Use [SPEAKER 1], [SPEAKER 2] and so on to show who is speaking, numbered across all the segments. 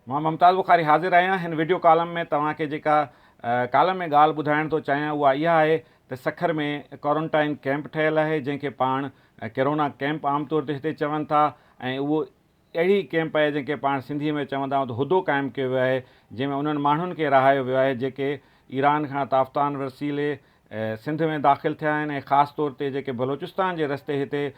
[SPEAKER 1] मां मुमताज़ बुखारी हाज़िर आहियां हिन वीडियो कॉलम में। तव्हांखे जेका कॉलम में ॻाल्हि ॿुधाइण थो चाहियां उहा इहा आहे त सखर में क्वारंटाइन कैंप ठहियलु आहे, जंहिंखे पाण कोरोना कैंप आमतौर ते हिते चवनि था। ऐं उहो अहिड़ी कैंप आहे जंहिंखे पाण सिंधीअ में चवंदा आहियूं त हुदो क़ाइमु कयो वियो आहे, जंहिंमें उन्हनि माण्हुनि खे रहायो वियो आहे जेके ईरान खां ताफ़्तान वसीले सिंध में दाख़िलु थिया आहिनि। ऐं ख़ासि तौर ते जेके बलोचिस्तान जे रस्ते हिते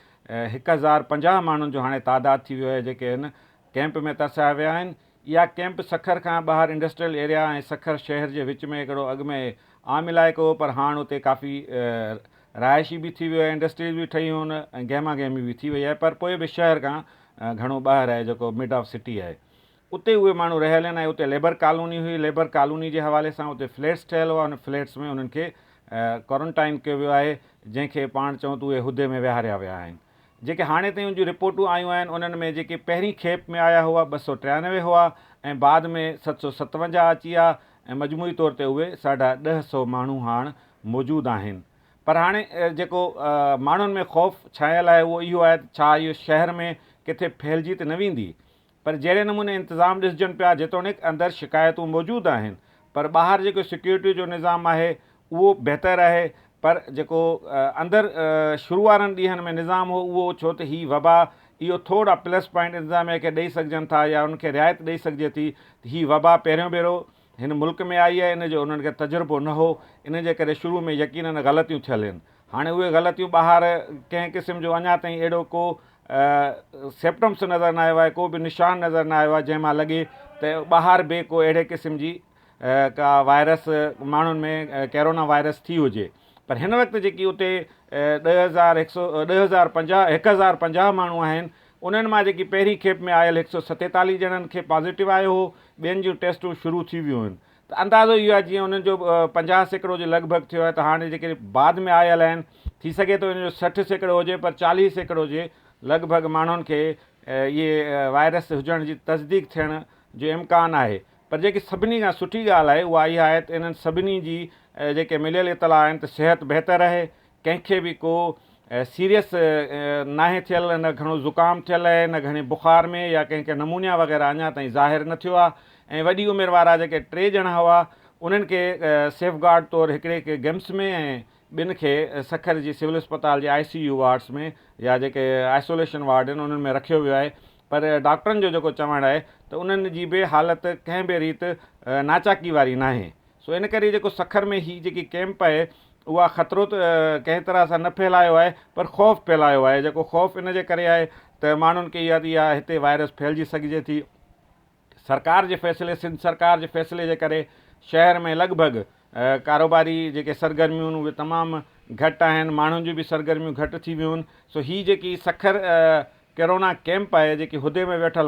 [SPEAKER 1] 1050 माण्हुनि जो हाणे तादाद थी वियो आहे जेके हिन कैंप में तरसाया विया आहिनि। इहा कैंप सखर खां ॿाहिरि इंडस्ट्रियल एरिया ऐं सखर शहर जे विच में हिकिड़ो अॻु में आम इलाइक़ो हो, पर हाणे उते काफ़ी रहाइशी बि थी वियो आहे, इंडस्ट्रीज़ बि ठहियूं आहिनि ऐं गहमा गहमी बि थी वई आहे, पर पोइ बि शहर खां घणो ॿाहिरि आहे जेको मिड ऑफ सिटी आहे। उते उहे माण्हू रहियल आहिनि ऐं उते लेबर कॉलोनी हुई। लेबर कॉलोनी जे हवाले सां उते फ्लैट्स ठहियल हुआ, उन फ्लैट्स में उन्हनि खे क्वारंटाइन कयो वियो आहे, जंहिंखे पाण चऊं त उहे उहिदे में विहारिया विया आहिनि। जेके हाणे ताईं जूं रिपोर्टूं आयूं आहिनि उन्हनि में जेके पहिरीं खेप में आया हुआ 293 हुआ ऐं बाद में 757 अची विया ऐं मजमूई तौर ते उहे 150 माण्हू हाणे मौजूदु आहिनि। पर हाणे जेको माण्हुनि में ख़ौफ़ छायल आहे उहो इहो आहे त छा इहो शहर में किथे फैलिजी त न वेंदी। पर जहिड़े नमूने इंतिज़ाम ॾिसजनि पिया, जेतोणीकि अंदरि शिकायतूं मौजूदु आहिनि, पर ॿाहिरि जेको सिक्योरिटी जो निज़ाम आहे उहो बहितरु आहे। पर जेको अंदरि शुरू वारनि ॾींहंनि में निज़ाम हो उहो छो त हीअ वबा इहो थोरा प्लस पॉइंट इंतिज़ामिया खे ॾेई सघजनि था या उनखे रिआयत ॾेई सघिजे थी। हीअ वबा पहिरियों भेरो हिन मुल्क में आई आहे, इन जो उन्हनि खे तजुर्बो न हो, इन जे करे शुरू में यकीननि ग़लतियूं थियल आहिनि। हाणे उहे ग़लतियूं ॿाहिरि कंहिं क़िस्म जो अञा ताईं अहिड़ो को सिम्पटम्स नज़र न आयो आहे, को बि निशान नज़र न आयो आहे जंहिं मां लॻे त ॿाहिरि बि को अहिड़े क़िस्म जी का वायरस माण्हुनि में कोरोना वायरस थी हुजे। पर हिन वक़्तु जेकी उते 1050 माण्हू आहिनि, उन्हनि मां जेकी पहिरीं खेप में आयल 147 ॼणनि खे पॉज़िटिव आयो हो, ॿियनि जूं टेस्टूं शुरू थी वियूं आहिनि। त अंदाज़ो इहो आहे जीअं उन्हनि जो 50% जे लॻभॻि थियो आहे, त हाणे जेके बाद में आयल आहिनि थी सघे थो इन जो 60% हुजे, पर 40% जे लॻभॻि माण्हुनि खे इहे वायरस हुजण जी तस्दीक थियण जो इम्कानु आहे। पर जेकी सभिनी खां सुठी ॻाल्हि आहे उहा इहा आहे त इन्हनि सभिनी जी जेके मिलियल इतला आहिनि त सिहत बहितरु आहे, कंहिंखे बि को सीरियस नाहे थियल, न घणो ज़ुकाम थियल आहे, न घणे बुख़ार में या कंहिंखे नमूनिया वग़ैरह अञा ताईं ज़ाहिर न थियो आहे। ऐं वॾी उमिरि वारा जेके 3 ॼणा हुआ उन्हनि खे सेफ गार्ड तौरु हिकिड़े खे गेम्स में ऐं ॿिनि खे सखर जी सिविल अस्पताल जे ICU वार्ड्स में या जेके आइसोलेशन वार्ड आहिनि उन्हनि में रखियो वियो आहे। पर डॉक्टरनि जो जेको चवणु आहे त उन्हनि जी बि हालति कंहिं बि रीति नाचाकी वारी न आहे। सो इन करे जेको सखर में हीअ जेकी कैंप आहे उहा ख़तरो त कंहिं तरह सां न फैलायो आहे, पर ख़ौफ़ फैलायो आहे। जेको ख़ौफ़ इन जे करे आहे त माण्हुनि खे इहा हिते वायरस फैलिजी सघिजे थी। सरकार जे फ़ैसिले, सिंध सरकार जे फ़ैसिले जे करे शहर में लॻभॻि कारोबारी जेके सरगर्मियूं आहिनि उहे तमामु घटि आहिनि, माण्हुनि जूं बि सरगर्मियूं घटि थी वियूं आहिनि। सो हीअ जेकी सखर कोरोना कैंप आहे जेकी हुदे में वेठल